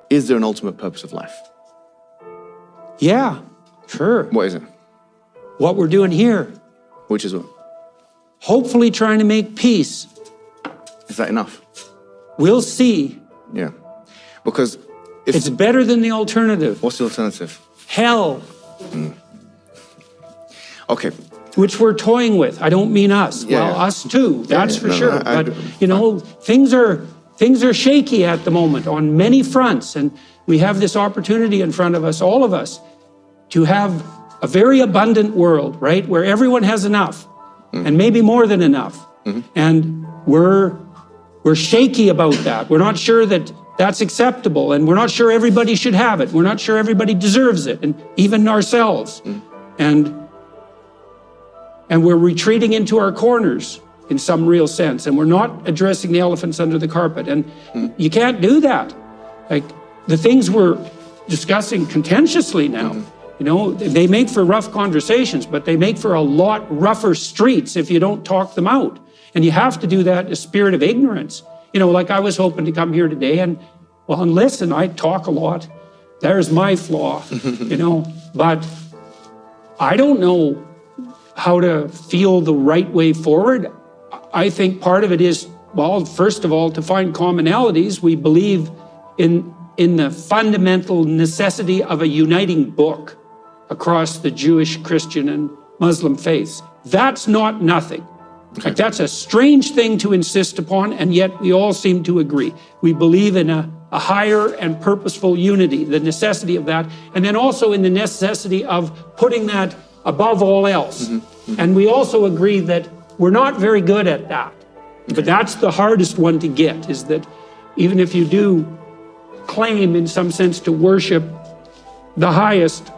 is there an ultimate purpose of life? Yeah, sure. What is it? What we're doing here. Which is what? Hopefully trying to make peace. Is that enough? We'll see. Yeah. Because if... It's better than the alternative. What's the alternative? Hell. Okay. Which we're toying with. I don't mean us. Yeah. Well, us too. That's for sure. I But, you know, things are shaky at the moment on many fronts. And we have this opportunity in front of us, all of us, to have a very abundant world, right? Where everyone has enough and maybe more than enough. And we're shaky about that. We're not sure that that's acceptable, and we're not sure everybody should have it. We're not sure everybody deserves it, and even ourselves. And we're retreating into our corners in some real sense, and we're not addressing the elephants under the carpet. And you can't do that. Like the things we're discussing contentiously now, you know, they make for rough conversations, but they make for a lot rougher streets if you don't talk them out. And you have to do that in a spirit of ignorance. You know, like I was hoping to come here today and listen, I talk a lot. There's my flaw, you know, but I don't know how to feel the right way forward. I think part of it is, well, first of all, to find commonalities. We believe in the fundamental necessity of a uniting book across the Jewish, Christian, and Muslim faiths. That's not nothing. Like, that's a strange thing to insist upon, and yet we all seem to agree. We believe in a higher and purposeful unity, the necessity of that, and then also in the necessity of putting that above all else. And we also agree that we're not very good at that. But that's the hardest one to get, is that even if you do claim in some sense to worship the highest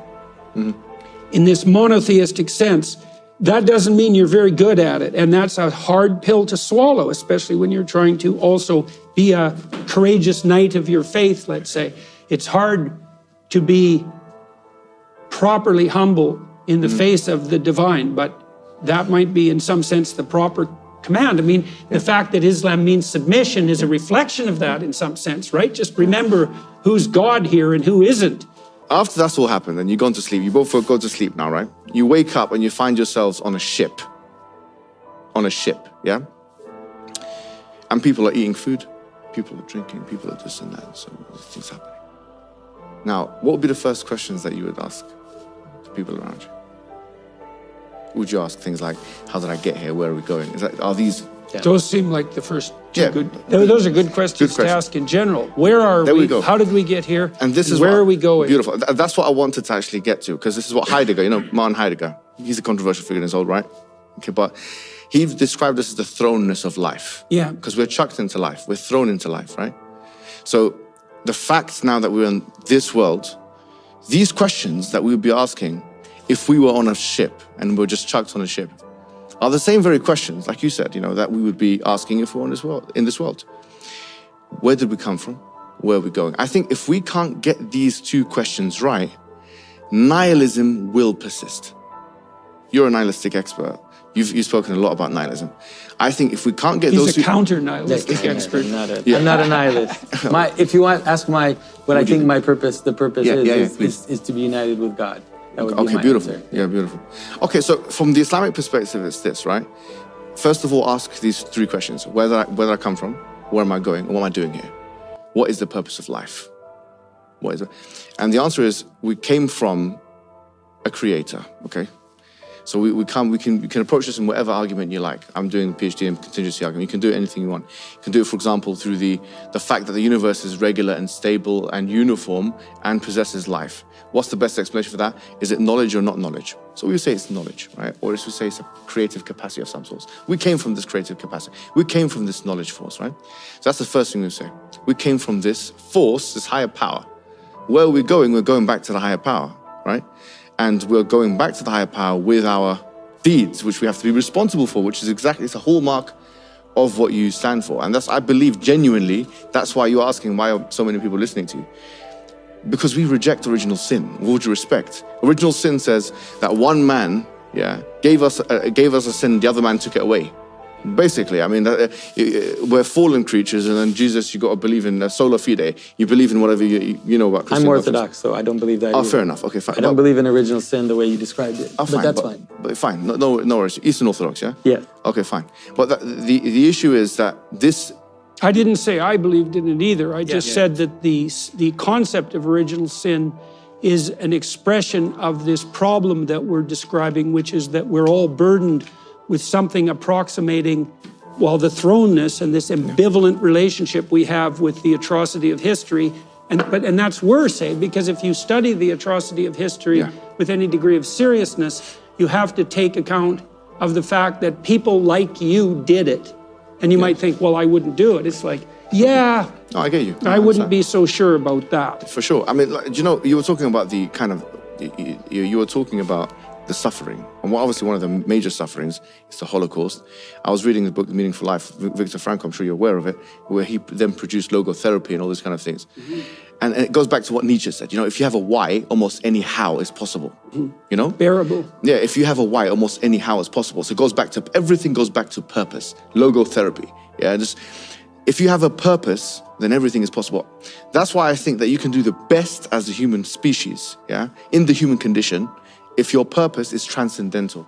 in this monotheistic sense, that doesn't mean you're very good at it. And that's a hard pill to swallow, especially when you're trying to also be a courageous knight of your faith, let's say. It's hard to be properly humble in the face of the divine, but that might be in some sense the proper command. I mean, the fact that Islam means submission is a reflection of that in some sense, right? Just remember who's God here and who isn't. After that's all happened and you've gone to sleep, you both go to sleep now, right? You wake up and you find yourselves on a ship. On a ship, yeah? And people are eating food, people are drinking, people are this and that, so things happening. Now, what would be the first questions that you would ask to people around you? Would you ask things like, how did I get here? Where are we going? Are these... Yeah. Those seem like the first two good... Those are good questions to ask in general. Where are we? Go. How did we get here? And this is where are we going? Beautiful. That's what I wanted to actually get to, because this is what Heidegger, you know, Martin Heidegger, he's a controversial figure in his own right. Okay, but he described this as the thrownness of life. Yeah. Because we're chucked into life. We're thrown into life, right? So the fact now that we're in this world, these questions that we would be asking if we were on a ship and we're just chucked on a ship are the same very questions, like you said, you know, that we would be asking if we're in this world. Where did we come from? Where are we going? I think if we can't get these two questions right, nihilism will persist. You're a nihilistic expert. You've spoken a lot about nihilism. I think if we can't get those two... He's a counter-nihilistic expert. I'm not a nihilist. If you want, ask what I think the purpose is to be united with God. That would be my beautiful. answer. Yeah, beautiful. Okay, so from the Islamic perspective, it's this, right? First of all, ask these three questions. Where did I come from? Where am I going? And what am I doing here? What is the purpose of life? What is it? And the answer is, we came from a creator, okay? So we can approach this in whatever argument you like. I'm doing a PhD in contingency argument. You can do it anything you want. You can do it, for example, through the fact that the universe is regular and stable and uniform and possesses life. What's the best explanation for that? Is it knowledge or not knowledge? So we would say it's knowledge, right? Or as we say, it's a creative capacity of some sort. We came from this creative capacity. We came from this knowledge force, right? So that's the first thing we say. We came from this force, this higher power. Where are we going? We're going back to the higher power, right? And we're going back to the higher power with our deeds, which we have to be responsible for, which is exactly, it's a hallmark of what you stand for. And that's, I believe, genuinely, that's why you're asking, why are so many people listening to you? Because we reject original sin, with all due respect. Original sin says that one man, gave us a sin, the other man took it away. Basically, I mean, we're fallen creatures, and then Jesus, you got to believe in sola fide. You believe in whatever you know about Christian. I'm Orthodox, so I don't believe that. Oh, either. fair enough. Okay, fine. I don't believe in original sin the way you described it. Oh, but that's fine. But fine. No worries. Eastern Orthodox, yeah. Yeah. Okay, fine. But the issue is that this. I didn't say I believed in it either. I just said that the concept of original sin is an expression of this problem that we're describing, which is that we're all burdened with something approximating, well, the thrownness and this ambivalent relationship we have with the atrocity of history. And that's worse, because if you study the atrocity of history with any degree of seriousness, you have to take account of the fact that people like you did it. And you might think, well, I wouldn't do it. It's like, yeah. No, I get you. I wouldn't be so sure about that. For sure. I mean, you know, you were talking about the kind of, you were talking about the suffering. And obviously one of the major sufferings is the Holocaust. I was reading the book, The Meaningful Life, Viktor Frankl, I'm sure you're aware of it, where he then produced logotherapy and all these kind of things. And it goes back to what Nietzsche said. You know, if you have a why, almost any how is possible. You know? Bearable. Yeah, if you have a why, almost any how is possible. So it goes back to, everything goes back to purpose. Logotherapy. Yeah, just, if you have a purpose, then everything is possible. That's why I think that you can do the best as a human species, in the human condition, if your purpose is transcendental.